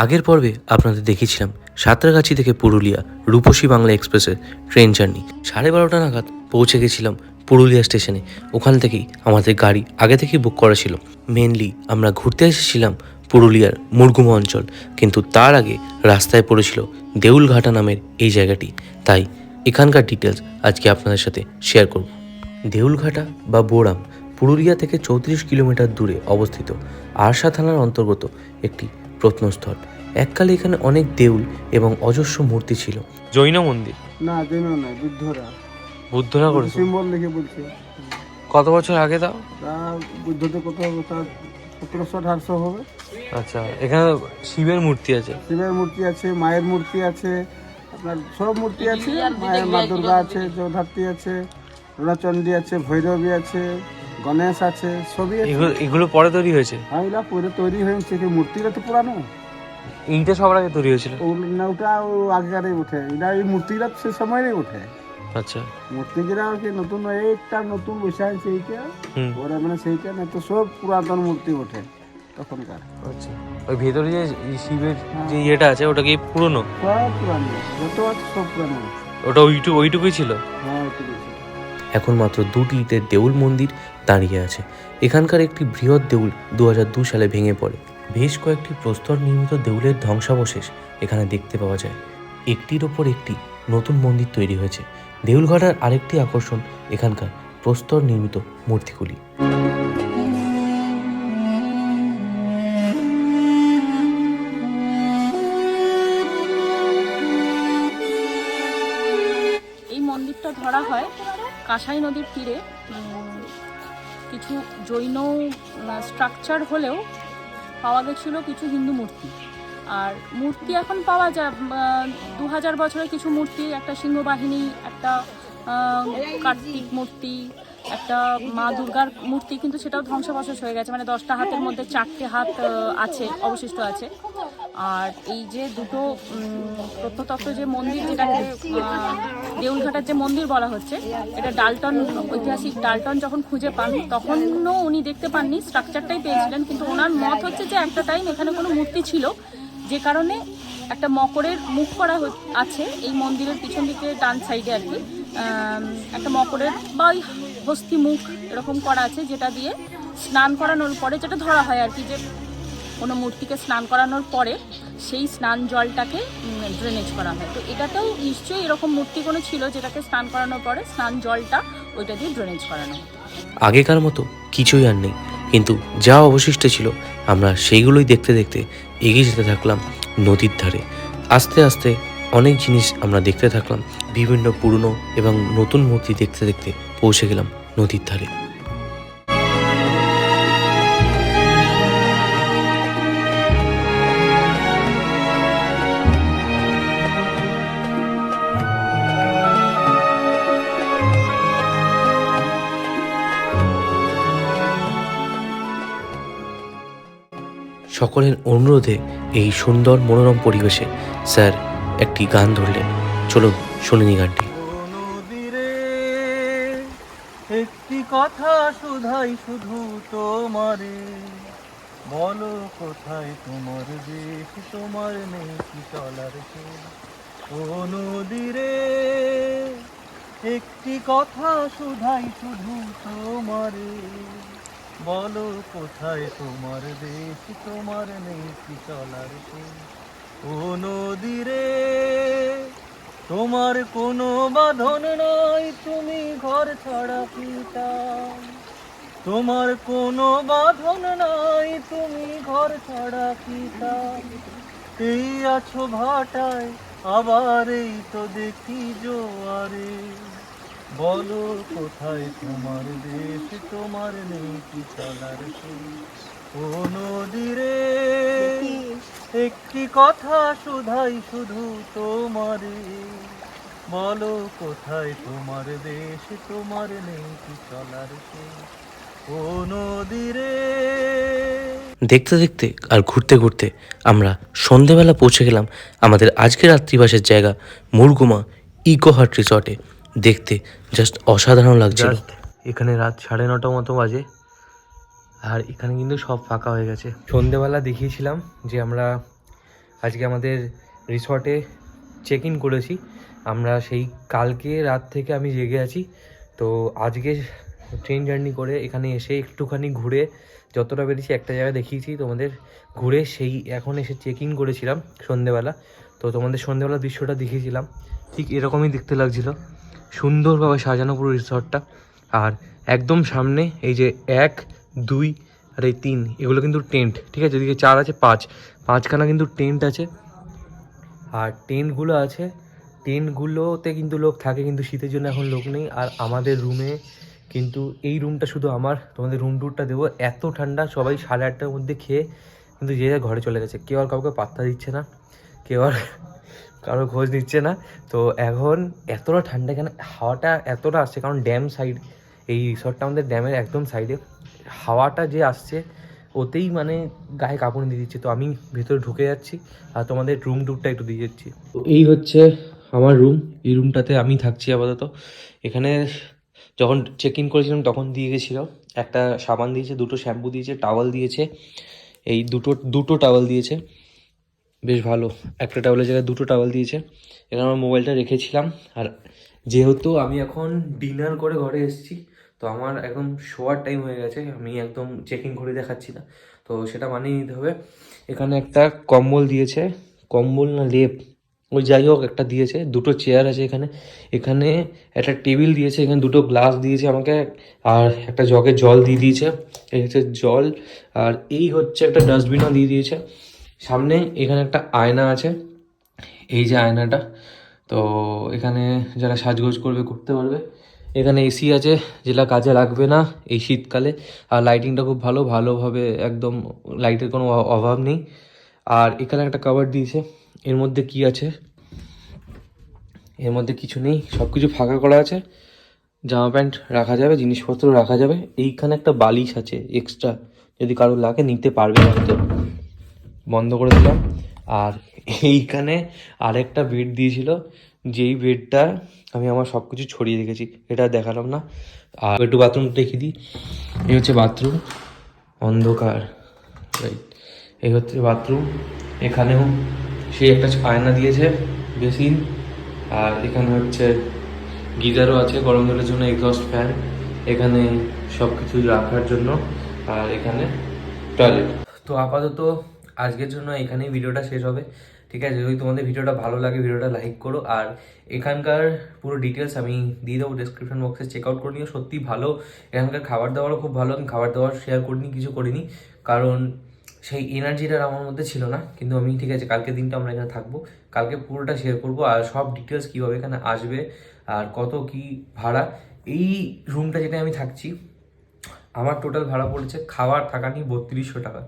আগের পর্বে আপনাদের দেখিয়েছিলাম সাঁতরাগাছি থেকে পুরুলিয়া রূপসী বাংলা এক্সপ্রেসের ট্রেন জার্নি 12:30 নাগাদ পৌঁছে গেছিলাম পুরুলিয়া স্টেশনে। ওখান থেকেই আমাদের গাড়ি আগে থেকেই বুক করা ছিল। মেনলি আমরা ঘুরতে এসেছিলাম পুরুলিয়ার মুরগুমা অঞ্চল, কিন্তু তার আগে রাস্তায় পড়েছিল দেউলঘাটা নামের এই জায়গাটি। তাই এখানকার ডিটেলস আজকে আপনাদের সাথে শেয়ার করব। দেউলঘাটা বা বোরাম পুরুলিয়া থেকে 34 কিলোমিটার দূরে অবস্থিত আরসা থানার অন্তর্গত একটি প্রত্নস্থল। এককালে এখানে অনেক দেউল এবং অজস্র মূর্তি ছিল। জৈন মন্দির না, জৈন নয়, বুদ্ধরা করেছে। সিম্বল লিখে বলছে। কত বছর আগে তাও? তা বুদ্ধতে কত তার 1700-1800 হবে। আচ্ছা, এখানে শিবের মূর্তি আছে, শিবের মূর্তি আছে, মায়ের মূর্তি আছে, আপনার সব মূর্তি আছে। মায়ের মা দুর্গা আছে, জগদ্ধাত্রী আছে, রুণাচণ্ডী আছে, ভৈরবী আছে, গণেশ আছে, সবই আছে। এগুলো পরে তৈরি হয়েছে? হ্যাঁ, এগুলা পরে তৈরি হয়েছে। কি মূর্তিটা তো পুরানো। এইটা সবার আগে তৈরি হয়েছিল? ওটা আগেকারই ওঠে। এটা এই মূর্তিটা সে সময়েরই ওঠে। আচ্ছা, মূর্তিগুলা কি নতুন, এইটা নতুন বসে আছে এইটা ওরা, মানে সেইটা না তো সব পুরাতন মূর্তি ওঠে তখনকার। আচ্ছা, ওই ভেতরে যে শিবের যে ইয়েটা আছে ওটা কি পুরনো? সব পুরানো, যত আছে সব পুরানো। ওটা ওইটুকুই ছিল? হ্যাঁ, ওইটুকুই ছিল। এখন মাত্র দুটি ইটের দেউল মন্দির দাঁড়িয়ে আছে। এখানকার একটি বৃহৎ দেউল 2002 সালে ভেঙে পড়ে। বেশ কয়েকটি প্রস্তর নির্মিত দেউলের ধ্বংসাবশেষ এখানে দেখতে পাওয়া যায়। একটির ওপর একটি নতুন মন্দির তৈরি হয়েছে। দেউলঘাটার আরেকটি আকর্ষণ এখানকার প্রস্তর নির্মিত মূর্তিগুলি। এই মন্দিরটা ধরা হয় কাঁসাই নদীর তীরে। কিছু জৈন স্ট্রাকচার হলেও পাওয়া গেছিলো কিছু হিন্দু মূর্তি। আর মূর্তি এখন পাওয়া যায় 2000 বছরের কিছু মূর্তি, একটা সিংহবাহিনী, একটা কার্তিক মূর্তি, একটা মা দুর্গার মূর্তি, কিন্তু সেটাও ধ্বংসাবশেষ হয়ে গেছে। মানে 10টা হাতের মধ্যে 4টে হাত আছে, অবশিষ্ট আছে। আর এই যে দুটো প্রত্নতত্ত্ব যে মন্দির, যেটাকে দেউলঘাটার যে মন্দির বলা হচ্ছে, এটা ডাল্টন, ঐতিহাসিক ডাল্টন যখন খুঁজে পান তখনও উনি দেখতে পাননি, স্ট্রাকচারটাই পেয়েছিলেন। কিন্তু ওনার মত হচ্ছে যে একটা টাইম এখানে কোনো মূর্তি ছিল, যে কারণে একটা মকরের মুখ করা আছে এই মন্দিরের পিছন দিকে ডান সাইডে আর কি। একটা মকরের বা ওই হস্তি মুখ এরকম করা আছে, যেটা দিয়ে স্নান করানোর পরে যেটা ধরা হয় আর কি, যে কোনো মূর্তিকে স্নান করানোর পরে সেই স্নান জলটাকে ড্রেনেজ করা হয়। তো এটাতেও নিশ্চয়ই এরকম মূর্তি কোনো ছিল যেটাকে স্নান করানোর পরে স্নান জলটা ওইটা দিয়ে ড্রেনেজ করানো হতো। আগেকার মতো কিছুই আর নেই, কিন্তু যা অবশিষ্ট ছিল আমরা সেইগুলোই দেখতে দেখতে এগিয়ে যেতে থাকলাম নদীর ধারে। আস্তে আস্তে অনেক জিনিস আমরা দেখতে থাকলাম। বিভিন্ন পুরনো এবং নতুন মূর্তি দেখতে দেখতে পৌঁছে গেলাম নদীর ধারে। সকলের অনুরোধে এই সুন্দর মনোরম পরিবেশে স্যার একটি গান ধরলেন। চলুন শুনে নি গানটি। নদীরে একটি কথা শুধাই শুধু তোমারে, বলো কোথায় তোমার দেশ, তোমার নেই কি চলার শেষ। ও নদীরে একটি কথা শুধাই শুধু তোমারে, বলো কোথায় তোমার দেশ, তোমার নেই কি চলার শেষ। ও নদীরে তোমার কোনো বাঁধন নাই, তুমি ঘর ছাড়া পিতা। তোমার কোনো বাঁধন নাই, তুমি ঘর ছাড়া পিতা। এই আছো ভাটায়, আবার এই তো দেখি জোয়ারে, বলো কোথায় তোমার দেশ, তোমার নেই কি চলার শেষ। ও নদীরে একটি কথা শুধাই শুধু তোমারে, বলো কোথায় তোমার দেশ, তোমার নেই কি চলার শেষ। ও নদীরে। দেখতে দেখতে আর ঘুরতে ঘুরতে আমরা সন্ধেবেলা পৌঁছে গেলাম আমাদের আজকের রাত্রিবাসের জায়গা মুরগুমা ইকো হার্ট রিসর্টে। দেখতে জাস্ট অসাধারণ লাগছিল। এখানে রাত 9:30 মতো বাজে, আর এখানে কিন্তু সব ফাঁকা হয়ে গেছে। সন্ধেবেলা দেখিয়েছিলাম যে আমরা আজকে আমাদের রিসর্টে চেক ইন করেছি আমরা। সেই কালকে রাত থেকে আমি জেগে আছি। তো আজকে ট্রেন জার্নি করে এখানে এসে একটুখানি ঘুরে যতটা পেরেছি একটা জায়গায় দেখিয়েছি তোমাদের, ঘুরে সেই এখন এসে চেক ইন করেছিলাম সন্ধেবেলা। তো তোমাদের সন্ধেবেলা দৃশ্যটা দেখিয়েছিলাম, ঠিক এরকমই দেখতে লাগছিল, সুন্দরভাবে সাজানো পুরো রিসর্টটা। আর একদম সামনে এই যে 1, 2 আর এই 3 এগুলো কিন্তু টেন্ট, ঠিক আছে? এদিকে 4 আছে, 5খানা কিন্তু টেন্ট আছে। আর টেন্টগুলোতে কিন্তু লোক থাকে, কিন্তু শীতের জন্য এখন লোক নেই। আর আমাদের রুমে কিন্তু এই রুমটা শুধু আমার, তোমাদের রুম ট্যুরটা দেবো। এত ঠান্ডা, সবাই 8:30টার মধ্যে খেয়ে কিন্তু যে যার ঘরে চলে গেছে, কেউ আর কাউকে পাত্তা দিচ্ছে না, কেউ আর কারো খোঁজ নিচ্ছে না। তো এখন এতটা ঠান্ডা, এখানে হাওয়াটা এতটা আসছে কারণ ড্যাম সাইড, এই রিসর্টটা আমাদের ড্যামের একদম সাইডে। হাওয়াটা যে আসছে ওতেই মানে গায়ে কাঁপুনি দিয়ে দিচ্ছে। তো আমি ভেতরে ঢুকে যাচ্ছি আর তোমাদের রুম টুরটা একটু দিয়ে যাচ্ছি। তো এই হচ্ছে আমার রুম, এই রুমটাতে আমি থাকছি আপাতত। এখানে যখন চেক ইন করেছিলাম তখন দিয়ে গেছিলো একটা সাবান দিয়েছে, 2টো শ্যাম্পু দিয়েছে, টাওয়াল দিয়েছে, এই দুটো টাওয়াল দিয়েছে, বেশ ভালো। একটা টাওয়ালের জায়গায় 2টো টাওয়াল দিয়েছে। এখানে আমার মোবাইলটা রেখেছিলাম। আর যেহেতু আমি এখন ডিনার করে ঘরে এসেছি, তো আমার একদম শোয়ার টাইম হয়ে গেছে, আমি একদম চেক ইন করে দেখাচ্ছি না, তো সেটা মানিয়ে নিতে হবে। এখানে একটা কম্বল দিয়েছে, কম্বল না লেপ ওই যাই হোক একটা দিয়েছে, 2টো চেয়ার আছে এখানে, এখানে একটা টেবিল দিয়েছে, এখানে 2টো গ্লাস দিয়েছে আমাকে, আর একটা জগে জল দিয়ে দিয়েছে, এই হচ্ছে জল। আর এই হচ্ছে একটা ডাস্টবিনও দিয়ে দিয়েছে। সামনে এখানে একটা আয়না আছে, এই যে আয়নাটা, তো এখানে যারা সাজগোজ করবে করতে পারবে। এখানে এসি আছে যেটা কাজে লাগবে না এই শীতকালে। আর লাইটিংটা খুব ভালোভাবে, একদম লাইটের কোনো অভাব নেই। আর এখানে একটা কভার দিয়েছে, এর মধ্যে কি আছে, এর মধ্যে কিছু নেই, সব কিছু ফাঁকা করা আছে। জামা প্যান্ট রাখা যাবে, জিনিসপত্র রাখা যাবে। এইখানে একটা বালিশ আছে এক্সট্রা, যদি কারো লাগে নিতে পারবে হয়তো। বন্ধ করে দিলাম। আর এইখানে আরেকটা বেড দিয়েছিল, যেই বেডটা আমি আমার সব কিছু ছড়িয়ে রেখেছি, এটা দেখালাম না। আর একটু বাথরুম দেখিয়ে দিই। এই হচ্ছে বাথরুম, অন্ধকার, রাইট, এই হচ্ছে বাথরুম। এখানেও সে একটা আয়না দিয়েছে, বেসিন, আর এখানে হচ্ছে গিজারও আছে গরম জলের জন্য, এক্সস্ট ফ্যান, এখানে সব কিছু রাখার জন্য, আর এখানে টয়লেট। তো আপাতত আজকের জন্য এখানেই ভিডিওটা শেষ হবে, ঠিক আছে? যদি তোমাদের ভিডিওটা ভালো লাগে ভিডিওটা লাইক করো। আর এখানকার পুরো ডিটেলস আমি দিয়ে দেবো ডেসক্রিপশন বক্সে, চেক আউট করে নিও। সত্যি ভালো, এখানকার খাবার দাবারও খুব ভালো। আমি খাবার দাবার শেয়ার করিনি, কিছু করিনি, কারণ সেই এনার্জিটা আমার মধ্যে ছিল না। কিন্তু আমি ঠিক আছে, কালকে দিনটা আমরা এখানে থাকবো, কালকে পুরোটা শেয়ার করবো। আর সব ডিটেলস কীভাবে এখানে আসবে আর কত কি ভাড়া। এই রুমটা যেটা আমি থাকছি, আমার টোটাল ভাড়া পড়েছে খাবার থাকা নিয়ে 3200 টাকা।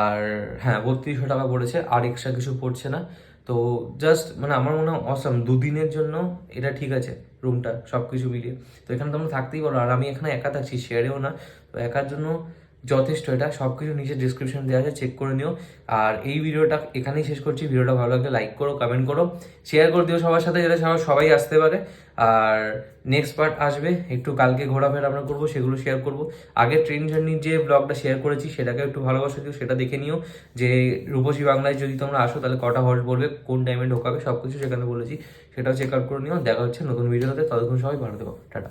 আর হ্যাঁ, 3200 টাকা পড়েছে, আর এক্সট্রা কিছু পড়ছে না। তো জাস্ট মানে আমার মনে হয় অসাম, 2 দিনের জন্য এটা ঠিক আছে রুমটা, সব কিছু মিলিয়ে। তো এখানে তোমরা থাকতেই পারো। আর আমি এখানে একা থাকছি, শেয়ারেও না, তো একার জন্য যথেষ্ট। এটা সব কিছু নিচে ডিসক্রিপশন দেওয়া আছে, চেক করে নিও। আর এই ভিডিওটা এখানেই শেষ করছি। ভিডিওটা ভালো লাগলে লাইক করো, কমেন্ট করো, শেয়ার করে দিও সবার সাথে, যাতে সবাই আসতে পারে। আর নেক্সট পার্ট আসবে, একটু কালকে ঘোরাফেরা আমরা করবো, সেগুলো শেয়ার করবো। আগে ট্রেন জার্নির যে ব্লগটা শেয়ার করেছি সেটাকে একটু ভালোবাসা দিও, সেটা দেখে নিও। যে রূপসী বাংলায় যদি তোমরা আসো তাহলে কটা হর্স পড়বে, কোন টাইমে ঢোকাবে, সব কিছু সেখানে বলেছি, সেটাও চেক আউট করে নিও। দেখা হচ্ছে নতুন ভিডিওতে, ততক্ষণ সবাই ভালো থেকো, টাটা।